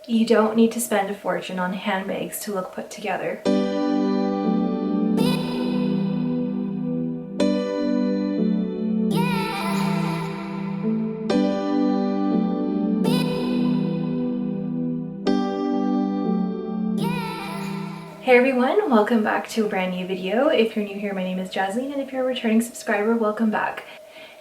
You don't need to spend a fortune on handbags to look put together. Hey everyone, welcome back to a brand new video. If you're new here, my name is Jasmine, and if you're a returning subscriber, welcome back.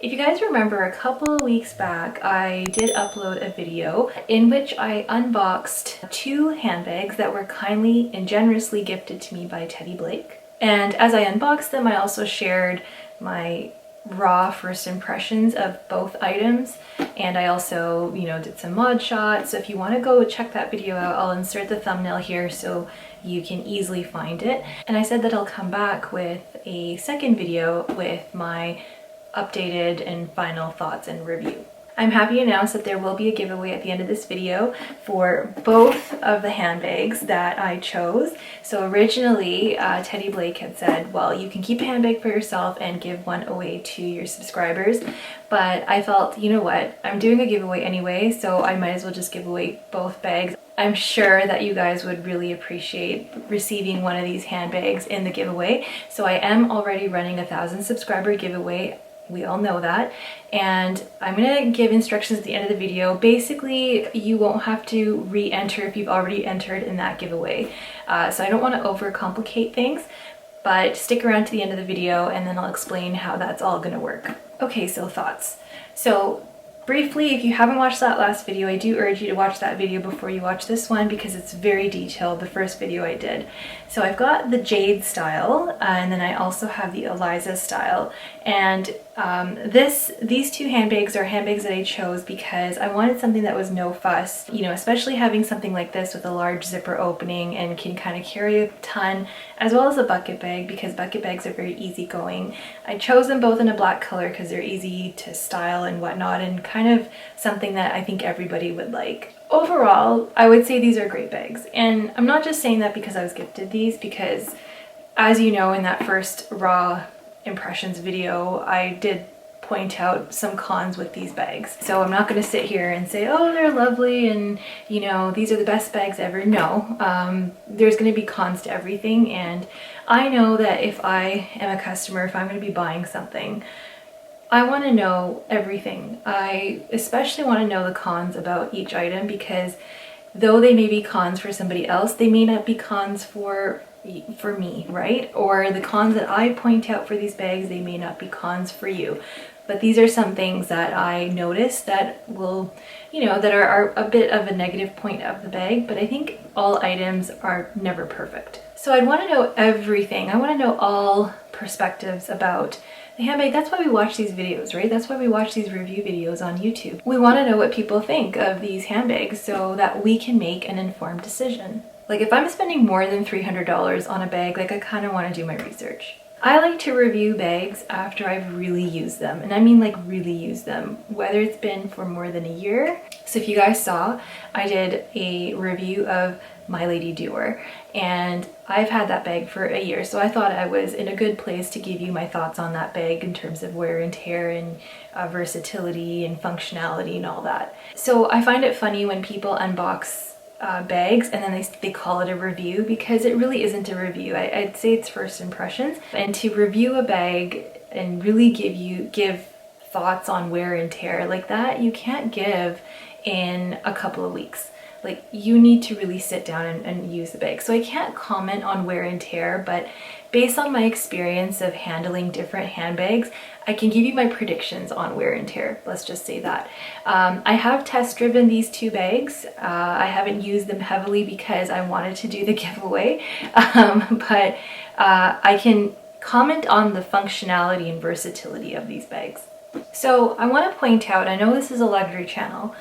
If you guys remember, a couple of weeks back, I did upload a video in which I unboxed two handbags that were kindly and generously gifted to me by Teddy Blake. And as I unboxed them, I also shared my raw first impressions of both items, and I also, did some mod shots. So if you want to go check that video out, I'll insert the thumbnail here so you can easily find it. And I said that I'll come back with a second video with my updated and final thoughts and review. I'm happy to announce that there will be a giveaway at the end of this video for both of the handbags that I chose. So originally, Teddy Blake had said, well, you can keep a handbag for yourself and give one away to your subscribers. But I felt, you know what, I'm doing a giveaway anyway, so I might as well just give away both bags. I'm sure that you guys would really appreciate receiving one of these handbags in the giveaway. So I am already running a 1,000 subscriber giveaway. We all know that. And I'm gonna give instructions at the end of the video. Basically, you won't have to re-enter if you've already entered in that giveaway. So I don't wanna overcomplicate things, but stick around to the end of the video and then I'll explain how that's all gonna work. Okay, so thoughts. So briefly, if you haven't watched that last video, I do urge you to watch that video before you watch this one because it's very detailed, the first video I did. So I've got the Jade style, and then I also have the Eliza style. And these two handbags are handbags that I chose because I wanted something that was no fuss, especially having something like this with a large zipper opening and can kind of carry a ton, as well as a bucket bag because bucket bags are very easygoing. I chose them both in a black color because they're easy to style and whatnot, and kind of something that I think everybody would like. Overall, I would say these are great bags, and I'm not just saying that because I was gifted these, because as you know, in that first raw impressions video, I did point out some cons with these bags. So I'm not going to sit here and say, oh, they're lovely and these are the best bags ever. No, there's going to be cons to everything, and I know that if I am a customer, if I'm going to be buying something, I want to know everything. I especially want to know the cons about each item because though they may be cons for somebody else, they may not be cons for me, right? Or the cons that I point out for these bags, they may not be cons for you. But these are some things that I noticed that will, that are a bit of a negative point of the bag, but I think all items are never perfect. So I'd want to know everything. I want to know all perspectives about the handbag. That's why we watch these videos, right? That's why we watch these review videos on YouTube. We want to know what people think of these handbags so that we can make an informed decision. Like if I'm spending more than $300 on a bag, like I kind of want to do my research. I like to review bags after I've really used them, and I mean like really used them, whether it's been for more than a year. So if you guys saw, I did a review of My Lady Dior, and I've had that bag for a year, so I thought I was in a good place to give you my thoughts on that bag in terms of wear and tear and versatility and functionality and all that. So I find it funny when people unbox bags and then they call it a review, because it really isn't a review. I'd say it's first impressions. And to review a bag and really give thoughts on wear and tear like that, you can't give in a couple of weeks. Like you need to really sit down and use the bag. So I can't comment on wear and tear, but based on my experience of handling different handbags, I can give you my predictions on wear and tear. Let's just say that. I have test driven these two bags. I haven't used them heavily because I wanted to do the giveaway, but I can comment on the functionality and versatility of these bags. So I want to point out, I know this is a luxury channel,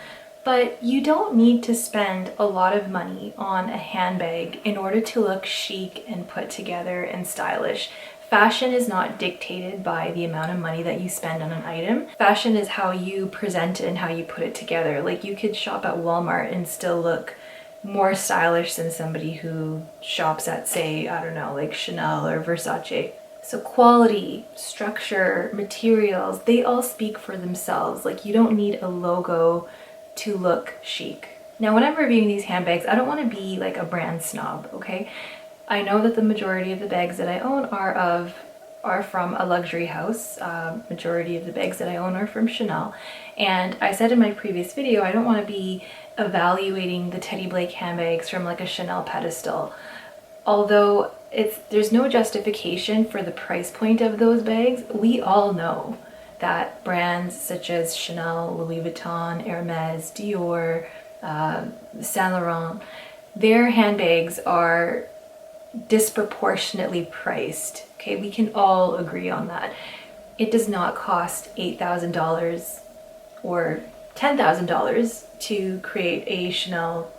but you don't need to spend a lot of money on a handbag in order to look chic and put together and stylish. Fashion is not dictated by the amount of money that you spend on an item. Fashion is how you present it and how you put it together. Like you could shop at Walmart and still look more stylish than somebody who shops at, say, I don't know, like Chanel or Versace. So quality, structure, materials, they all speak for themselves. Like you don't need a logo to look chic. Now, when I'm reviewing these handbags, I don't want to be like a brand snob, okay? I know that the majority of the bags that I own are from a luxury house. Majority of the bags that I own are from Chanel. And I said in my previous video, I don't want to be evaluating the Teddy Blake handbags from like a Chanel pedestal. Although there's no justification for the price point of those bags, we all know that brands such as Chanel, Louis Vuitton, Hermes, Dior, Saint Laurent, their handbags are disproportionately priced. Okay, we can all agree on that. It does not cost $8,000 or $10,000 to create a Chanel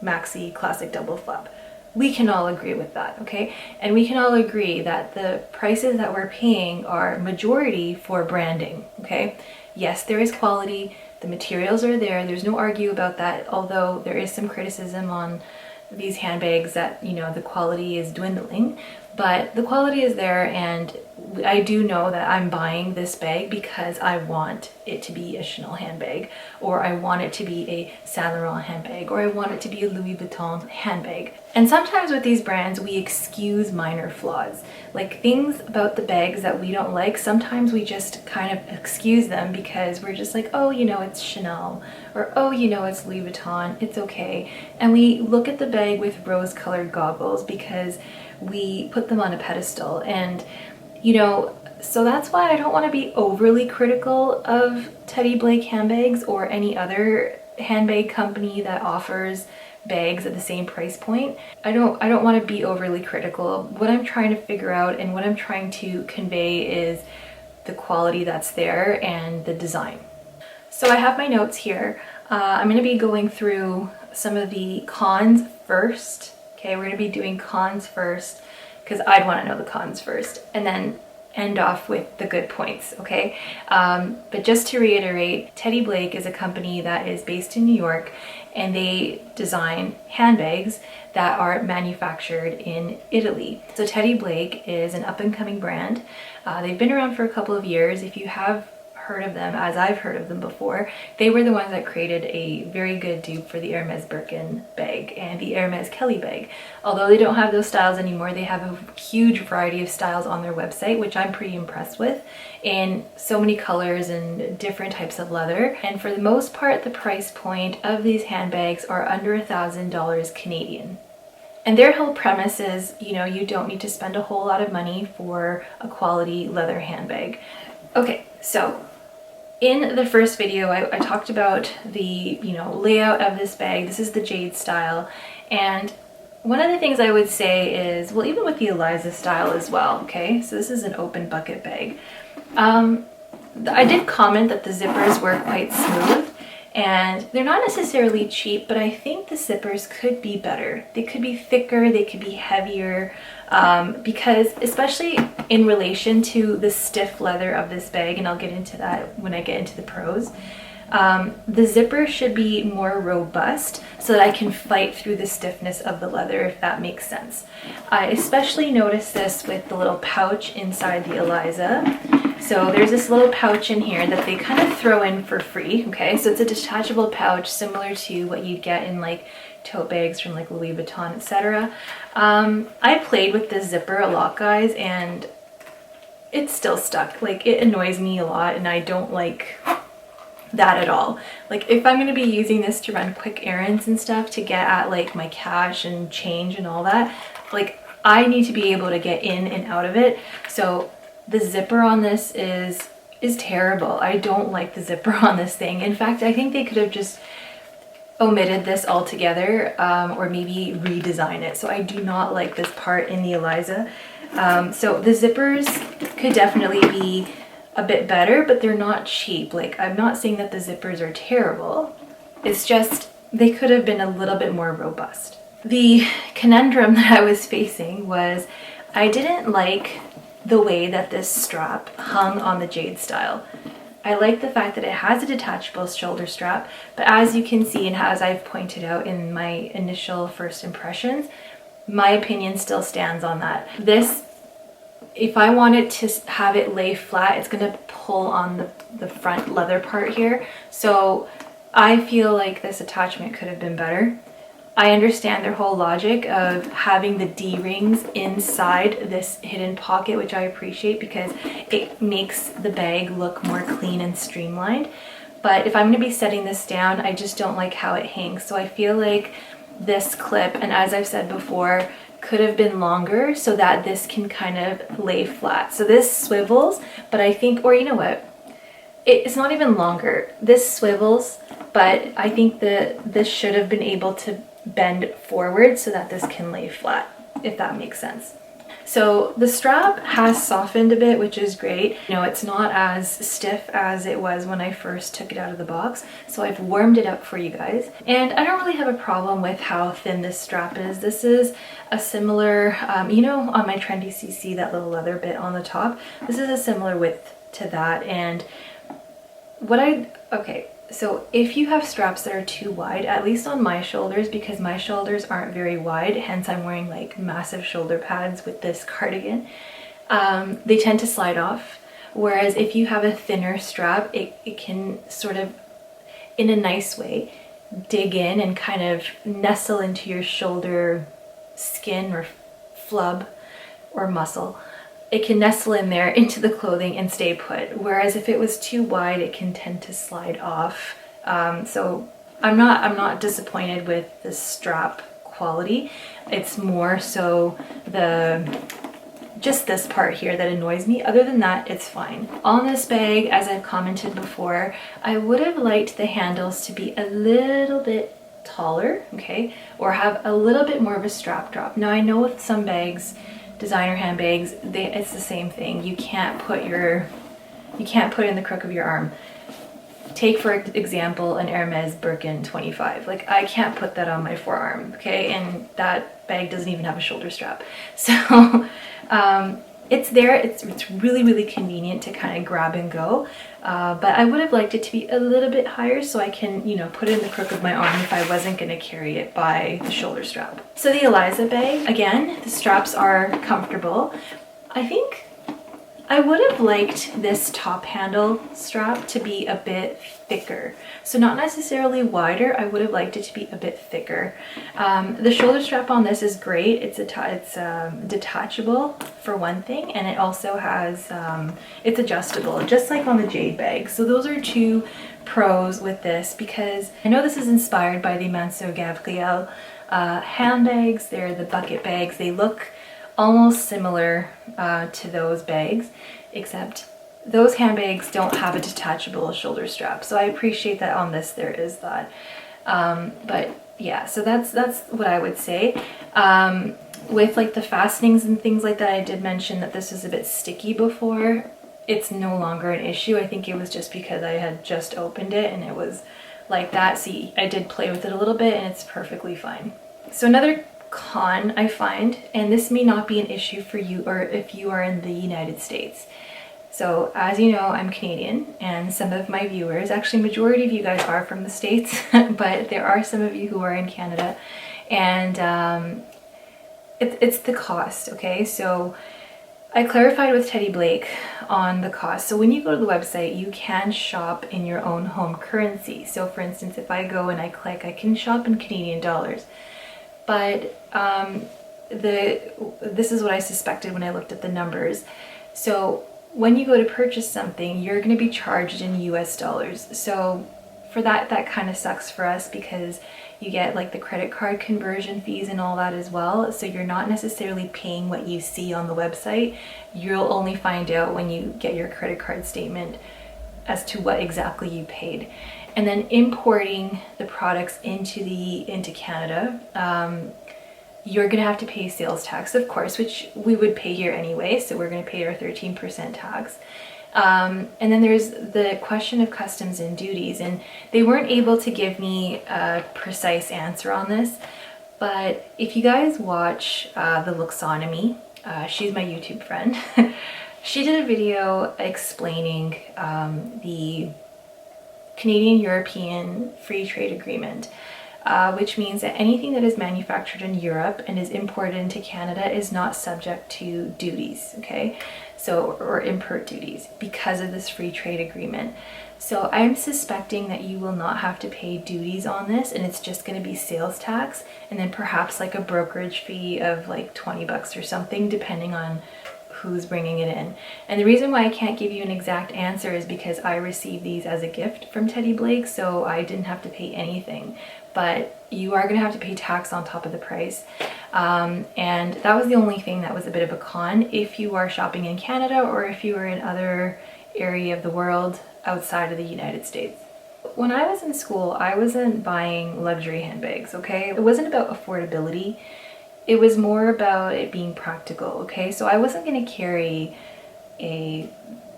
Maxi Classic Double Flap. We can all agree with that, okay? And we can all agree that the prices that we're paying are majority for branding, okay? Yes, there is quality, the materials are there, there's no argue about that, although there is some criticism on these handbags that, you know, the quality is dwindling, but the quality is there, and I do know that I'm buying this bag because I want it to be a Chanel handbag, or I want it to be a Saint Laurent handbag, or I want it to be a Louis Vuitton handbag. And sometimes with these brands, we excuse minor flaws. Like things about the bags that we don't like, sometimes we just kind of excuse them because we're just like, oh, you know, it's Chanel, or oh, you know, it's Louis Vuitton, it's okay. And we look at the bag with rose-colored goggles because we put them on a pedestal. And you know, so that's why I don't want to be overly critical of Teddy Blake handbags or any other handbag company that offers bags at the same price point. I don't want to be overly critical. What I'm trying to figure out and what I'm trying to convey is the quality that's there and the design. So I have my notes here. I'm going to be going through some of the cons first. Okay, we're going to be doing cons first, because I'd want to know the cons first, and then end off with the good points, okay? But just to reiterate, Teddy Blake is a company that is based in New York, and they design handbags that are manufactured in Italy. So Teddy Blake is an up-and-coming brand. They've been around for a couple of years. If you have heard of them, as I've heard of them before, they were the ones that created a very good dupe for the Hermes Birkin bag and the Hermes Kelly bag. Although they don't have those styles anymore, they have a huge variety of styles on their website, which I'm pretty impressed with, in so many colors and different types of leather. And for the most part, the price point of these handbags are under $1,000 Canadian. And their whole premise is, you know, you don't need to spend a whole lot of money for a quality leather handbag. Okay, so in the first video, I talked about the, you know, layout of this bag. This is the Jade style. And one of the things I would say is, well, even with the Eliza style as well, okay? So this is an open bucket bag. I did comment that the zippers were quite smooth, and they're not necessarily cheap, but I think the zippers could be better. They could be thicker, they could be heavier, because especially in relation to the stiff leather of this bag, and I'll get into that when I get into the pros, the zipper should be more robust so that I can fight through the stiffness of the leather, if that makes sense. I especially noticed this with the little pouch inside the Eliza. So there's this little pouch in here that they kind of throw in for free, okay? So it's a detachable pouch similar to what you'd get in like tote bags from like Louis Vuitton, etc. I played with this zipper a lot, guys, and it's still stuck. Like, it annoys me a lot, and I don't like that at all. Like, if I'm going to be using this to run quick errands and stuff to get at like my cash and change and all that, like, I need to be able to get in and out of it. So the zipper on this is terrible. I don't like the zipper on this thing. In fact, I think they could have just omitted this altogether, or maybe redesign it. So I do not like this part in the Eliza. So the zippers could definitely be a bit better, but they're not cheap. Like, I'm not saying that the zippers are terrible. It's just they could have been a little bit more robust. The conundrum that I was facing was I didn't like the way that this strap hung on the Jade style. I like the fact that it has a detachable shoulder strap, but as you can see, and as I've pointed out in my initial first impressions, my opinion still stands on that. This, if I wanted to have it lay flat, it's going to pull on the front leather part here. So I feel like this attachment could have been better. I understand their whole logic of having the D-rings inside this hidden pocket, which I appreciate because it makes the bag look more clean and streamlined. But if I'm going to be setting this down, I just don't like how it hangs. So I feel like this clip, and as I've said before, could have been longer so that this can kind of lay flat. So this swivels, but I think, or you know what? It's not even longer. This swivels, but I think that this should have been able to bend forward so that this can lay flat, if that makes sense. So the strap has softened a bit, which is great. You know, it's not as stiff as it was when I first took it out of the box. So I've warmed it up for you guys. And I don't really have a problem with how thin this strap is. This is a similar, you know, on my Trendy CC, that little leather bit on the top, this is a similar width to that. And okay, so if you have straps that are too wide, at least on my shoulders, because my shoulders aren't very wide, hence I'm wearing like massive shoulder pads with this cardigan, they tend to slide off. Whereas if you have a thinner strap, it can sort of, in a nice way, dig in and kind of nestle into your shoulder skin or flub or muscle. It can nestle in there into the clothing and stay put. Whereas if it was too wide, it can tend to slide off. So I'm not disappointed with the strap quality. It's more so just this part here that annoys me. Other than that, it's fine. On this bag, as I've commented before, I would have liked the handles to be a little bit taller, okay? Or have a little bit more of a strap drop. Now I know with some bags, designer handbags, it's the same thing. You can't put it in the crook of your arm. Take for example an Hermes Birkin 25. Like, I can't put that on my forearm, okay? And that bag doesn't even have a shoulder strap. So it's there. It's really, really convenient to kind of grab and go. But I would have liked it to be a little bit higher so I can, you know, put it in the crook of my arm if I wasn't going to carry it by the shoulder strap. So the Eliza bag, again, the straps are comfortable. I think I would have liked this top handle strap to be a bit thicker. So not necessarily wider, I would have liked it to be a bit thicker. The shoulder strap on this is great. It's detachable for one thing, and it also has, it's adjustable, just like on the Jade bag. So those are two pros with this, because I know this is inspired by the Manso Gabriel handbags. They're the bucket bags. They look almost similar to those bags, except those handbags don't have a detachable shoulder strap. So I appreciate that on this there is that. But yeah, so that's what I would say. With like the fastenings and things like that, I did mention that this was a bit sticky before. It's no longer an issue. I think it was just because I had just opened it and it was like that. See, I did play with it a little bit and it's perfectly fine. So another con I find, and this may not be an issue for you or if you are in the United States. So as you know, I'm Canadian, and some of my viewers, actually majority of you guys are from the States, but there are some of you who are in Canada, and it's the cost, okay? So I clarified with Teddy Blake on the cost. So when you go to the website, you can shop in your own home currency. So for instance, if I go and I click, I can shop in Canadian dollars. But this is what I suspected when I looked at the numbers. So when you go to purchase something, you're going to be charged in US dollars. So for that kind of sucks for us, because you get like the credit card conversion fees and all that as well. So you're not necessarily paying what you see on the website. You'll only find out when you get your credit card statement as to what exactly you paid. And then importing the products into Canada, you're gonna have to pay sales tax, of course, which we would pay here anyway. So we're gonna pay our 13% tax. And then there's the question of customs and duties, and they weren't able to give me a precise answer on this. But if you guys watch the Luxonomy, she's my YouTube friend. She did a video explaining the Canadian-European Free Trade Agreement. which means that anything that is manufactured in Europe and is imported into Canada is not subject to duties, okay? So, or import duties because of this free trade agreement. So I'm suspecting that you will not have to pay duties on this, and it's just going to be sales tax and then perhaps like a brokerage fee of like 20 bucks or something, depending on who's bringing it in. And the reason why I can't give you an exact answer is because I received these as a gift from Teddy Blake, so I didn't have to pay anything. But you are going to have to pay tax on top of the price. And that was the only thing that was a bit of a con if you are shopping in Canada or if you are in other area of the world outside of the United States. When I was in school, I wasn't buying luxury handbags, okay? It wasn't about affordability. It was more about it being practical, okay? So I wasn't going to carry a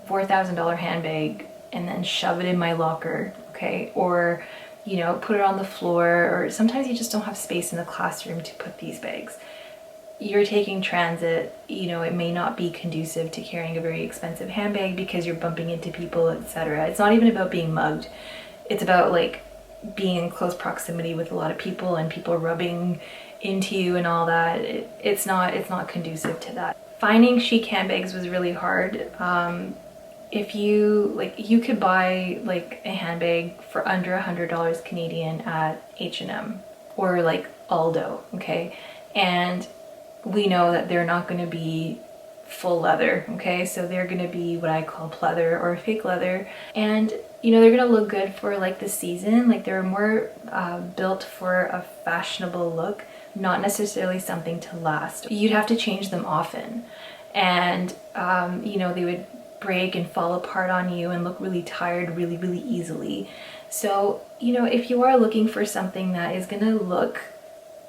$4,000 handbag and then shove it in my locker, okay? Or, you know, put it on the floor, or sometimes you just don't have space in the classroom to put these bags. You're taking transit, you know, it may not be conducive to carrying a very expensive handbag because you're bumping into people, etc. It's not even about being mugged. It's about like being in close proximity with a lot of people and people rubbing into you and all that. It's not conducive to that. Finding chic handbags was really hard. If you could buy like a handbag for under $100 Canadian at H&M or like Aldo, okay? And we know that they're not going to be full leather, okay? So they're going to be what I call pleather or fake leather. And you know, they're going to look good for like the season. Like they're more built for a fashionable look, not necessarily something to last. You'd have to change them often. And you know, they would break and fall apart on you and look really tired really, really easily. So, you know, if you are looking for something that is going to look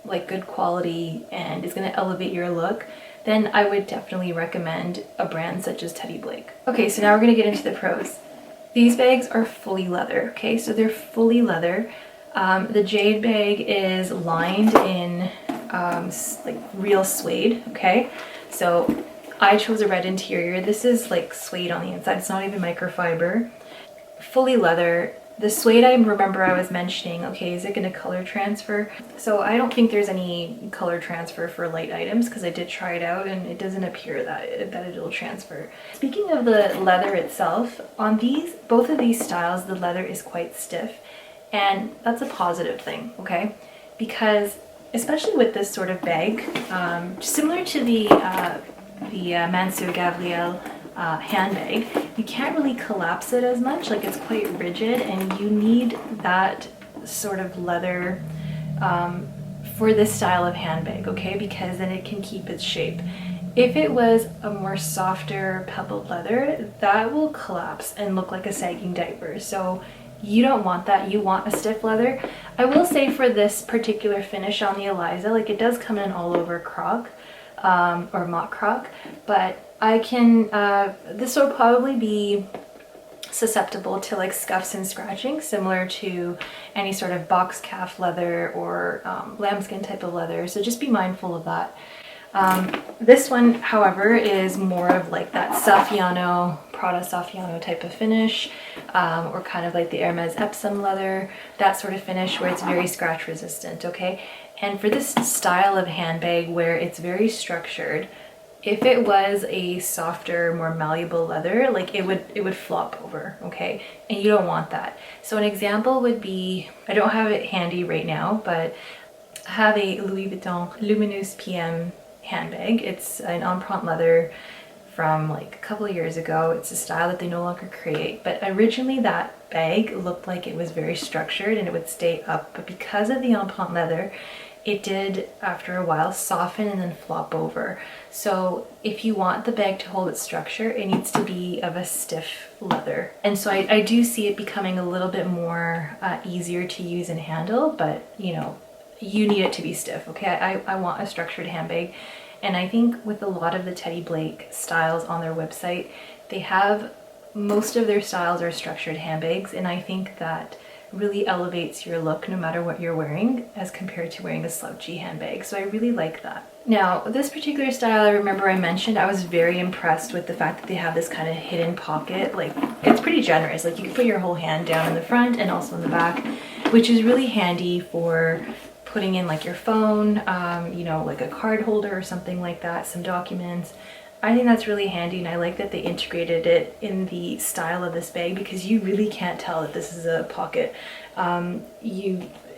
like good quality and is going to elevate your look, then I would definitely recommend a brand such as Teddy Blake. Okay, so now we're going to get into the pros. These bags are fully leather, okay? So they're fully leather. The Jade bag is lined in like real suede, okay? So I chose a red interior. This is like suede on the inside. It's not even microfiber. Fully leather. The suede, I remember I was mentioning, okay, is it going to color transfer? So I don't think there's any color transfer for light items because I did try it out and it doesn't appear that it'll transfer. Speaking of the leather itself, on both of these styles, the leather is quite stiff, and that's a positive thing, okay? Because especially with this sort of bag, similar to the Mansur Gabriel handbag, you can't really collapse it as much. Like it's quite rigid, and you need that sort of leather for this style of handbag, okay? Because then it can keep its shape. If it was a more softer pebbled leather, that will collapse and look like a sagging diaper. So you don't want that. You want a stiff leather. I will say for this particular finish on the Eliza, like it does come in all over croc or mock croc, but I can, this will probably be susceptible to like scuffs and scratching, similar to any sort of box calf leather or lambskin type of leather. So just be mindful of that. This one, however, is more of like that Saffiano, Prada Saffiano type of finish, or kind of like the Hermes Epsom leather, that sort of finish where it's very scratch resistant, okay? And for this style of handbag where it's very structured, if it was a softer, more malleable leather, like it would flop over, okay? And you don't want that. So an example would be, I don't have it handy right now, but I have a Louis Vuitton Luminous PM handbag. It's an empreinte leather from like a couple of years ago. It's a style that they no longer create, but originally that bag looked like it was very structured and it would stay up, but because of the empreinte leather, it did after a while soften and then flop over. So if you want the bag to hold its structure, it needs to be of a stiff leather. And so I do see it becoming a little bit more easier to use and handle, but you know, you need it to be stiff, okay? I want a structured handbag. And I think with a lot of the Teddy Blake styles on their website, they have, most of their styles are structured handbags, and I think that really elevates your look no matter what you're wearing as compared to wearing a slouchy handbag. So I really like that. Now, this particular style, I remember I mentioned, I was very impressed with the fact that they have this kind of hidden pocket. Like, it's pretty generous. Like, you can put your whole hand down in the front and also in the back. which is really handy for putting in like your phone, you know, like a card holder or something like that, some documents. I think that's really handy, and I like that they integrated it in the style of this bag because you really can't tell that this is a pocket.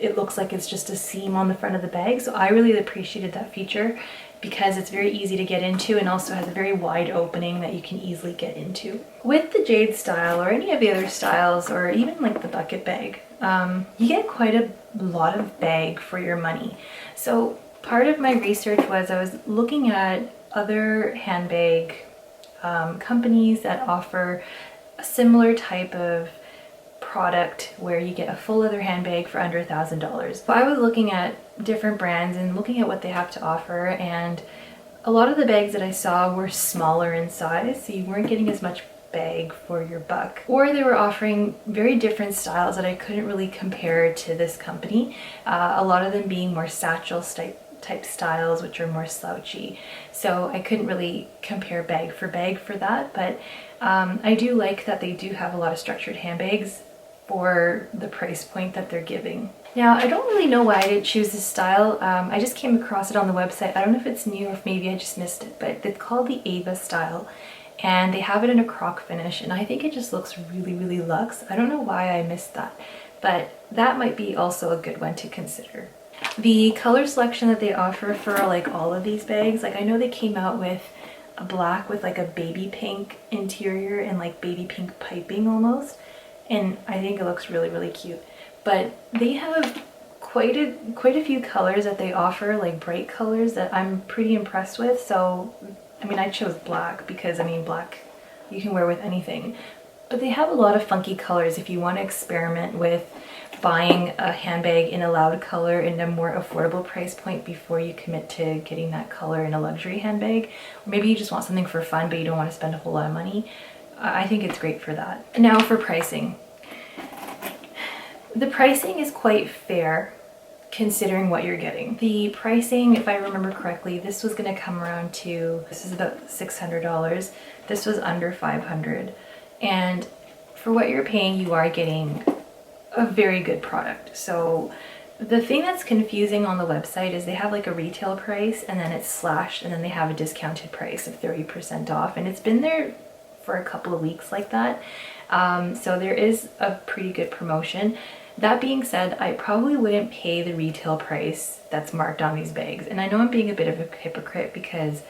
It looks like it's just a seam on the front of the bag, so I really appreciated that feature because it's very easy to get into and also has a very wide opening that you can easily get into. With the Jade style or any of the other styles, or even like the bucket bag, you get quite a lot of bag for your money. So part of my research was I was looking at other handbag companies that offer a similar type of product where you get a full leather handbag for under $1,000. So I was looking at different brands and looking at what they have to offer, and a lot of the bags that I saw were smaller in size, so you weren't getting as much bag for your buck, or they were offering very different styles that I couldn't really compare to this company, a lot of them being more satchel type styles, which are more slouchy, so I couldn't really compare bag for that. But I do like that they do have a lot of structured handbags for the price point that they're giving. Now, I don't really know why I didn't choose this style. I just came across it on the website. I don't know if it's new or if maybe I just missed it, but it's called the Ava style, and they have it in a croc finish, and I think it just looks really, really luxe. I don't know why I missed that, but that might be also a good one to consider. The color selection that they offer for like all of these bags, like I know they came out with a black with like a baby pink interior and like baby pink piping almost, and I think it looks really, really cute. But they have quite a few colors that they offer, like bright colors that I'm pretty impressed with. So I mean, I chose black because I mean, black you can wear with anything, but they have a lot of funky colors if you want to experiment with buying a handbag in a loud color in a more affordable price point before you commit to getting that color in a luxury handbag. Or maybe you just want something for fun but you don't want to spend a whole lot of money. I think it's great for that. Now for pricing. The pricing is quite fair considering what you're getting. The pricing, if I remember correctly, this was going to come around to, this is about $600. This was under $500. And for what you're paying, you are getting a very good product. So the thing that's confusing on the website is they have like a retail price and then it's slashed and then they have a discounted price of 30% off, and it's been there for a couple of weeks like that. So there is a pretty good promotion. That being said, I probably wouldn't pay the retail price that's marked on these bags. And I know I'm being a bit of a hypocrite because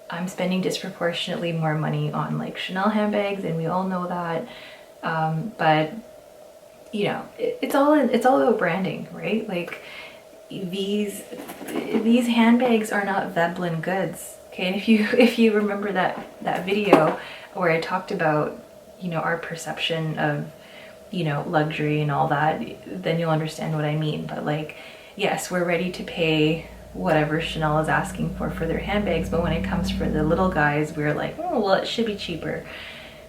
I'm spending disproportionately more money on like Chanel handbags, and we all know that. But you know, it's all about branding, right? Like these handbags are not Veblen goods, okay? And if you remember that video where I talked about, you know, our perception of, you know, luxury and all that, then you'll understand what I mean. But like, yes, we're ready to pay whatever Chanel is asking for their handbags, but when it comes for the little guys, we're like, oh, well, it should be cheaper.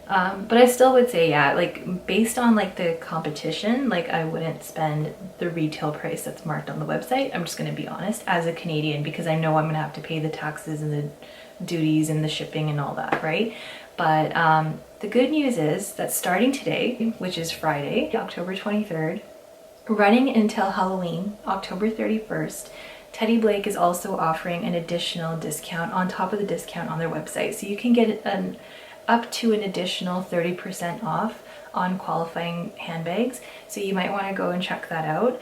But I still would say, yeah, like based on like the competition, like I wouldn't spend the retail price that's marked on the website. I'm just going to be honest as a Canadian, because I know I'm going to have to pay the taxes and the duties and the shipping and all that, right? But the good news is that starting today, which is Friday, October 23rd, running until Halloween, October 31st, Teddy Blake is also offering an additional discount on top of the discount on their website. So you can get up to an additional 30% off on qualifying handbags. So you might want to go and check that out.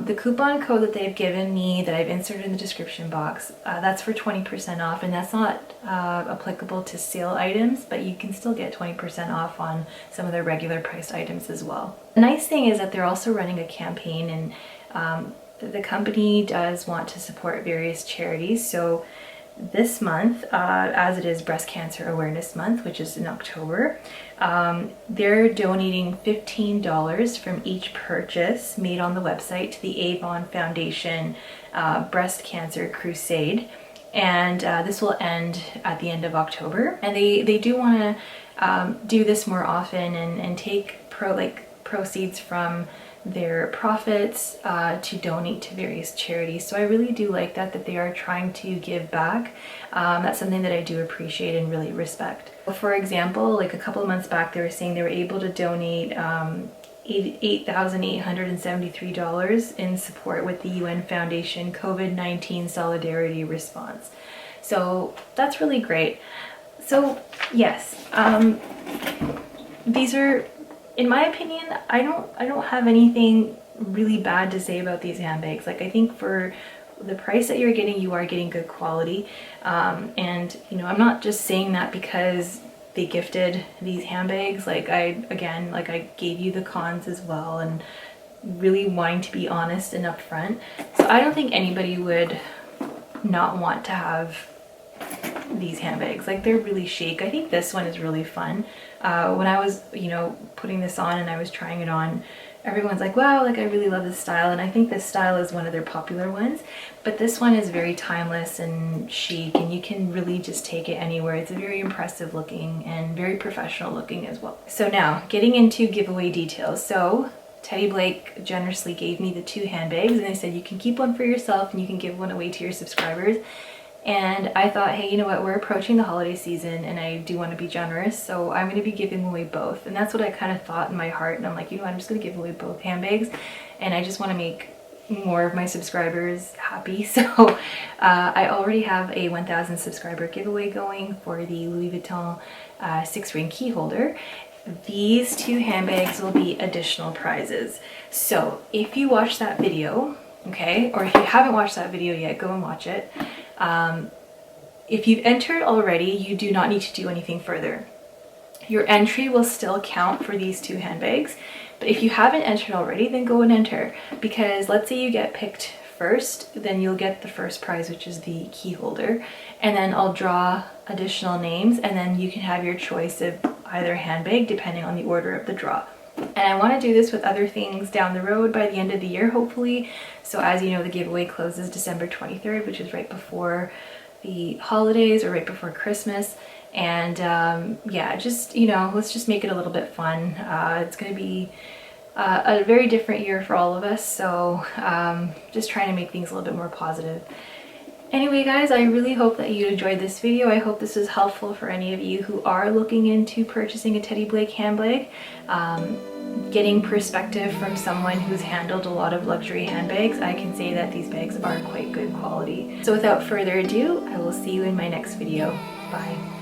The coupon code that they've given me that I've inserted in the description box, that's for 20% off, and that's not applicable to sale items, but you can still get 20% off on some of their regular priced items as well. The nice thing is that they're also running a campaign, and the company does want to support various charities. So this month, as it is Breast Cancer Awareness Month, which is in October, they're donating $15 from each purchase made on the website to the Avon Foundation Breast Cancer Crusade. And this will end at the end of October. And they do want to do this more often and take proceeds from their profits to donate to various charities. So I really do like that they are trying to give back. That's something that I do appreciate and really respect. For example, like a couple of months back, they were saying they were able to donate $8,873 in support with the UN Foundation COVID-19 Solidarity Response. So that's really great. So yes, these are, in my opinion, I don't have anything really bad to say about these handbags. Like, I think for the price that you're getting, you are getting good quality. And you know, I'm not just saying that because they gifted these handbags. Like, I gave you the cons as well, and really wanting to be honest and upfront. So I don't think anybody would not want to have these handbags. Like, they're really chic. I think this one is really fun. When I was, you know, putting this on and I was trying it on, everyone's like, wow, like, I really love this style. And I think this style is one of their popular ones, but this one is very timeless and chic, and you can really just take it anywhere. It's very impressive looking and very professional looking as well. So now getting into giveaway details. So Teddy Blake generously gave me the 2 handbags, and they said you can keep one for yourself and you can give one away to your subscribers. And I thought, hey, you know what, we're approaching the holiday season and I do want to be generous, so I'm going to be giving away both. And that's what I kind of thought in my heart, and I'm like, you know what, I'm just going to give away both handbags, and I just want to make more of my subscribers happy. So I already have a 1,000 subscriber giveaway going for the Louis Vuitton 6-ring key holder. These 2 handbags will be additional prizes. So if you watch that video, okay, or if you haven't watched that video yet, go and watch it. If you've entered already, you do not need to do anything further. Your entry will still count for these 2 handbags, but if you haven't entered already, then go and enter, because let's say you get picked first, then you'll get the first prize, which is the key holder, and then I'll draw additional names, and then you can have your choice of either handbag depending on the order of the draw. And I want to do this with other things down the road by the end of the year, hopefully. So as you know, the giveaway closes December 23rd, which is right before the holidays or right before Christmas. And yeah, just, you know, let's just make it a little bit fun. It's going to be a very different year for all of us. So just trying to make things a little bit more positive. Anyway, guys, I really hope that you enjoyed this video. I hope this was helpful for any of you who are looking into purchasing a Teddy Blake handbag. Getting perspective from someone who's handled a lot of luxury handbags, I can say that these bags are quite good quality. So without further ado, I will see you in my next video. Bye.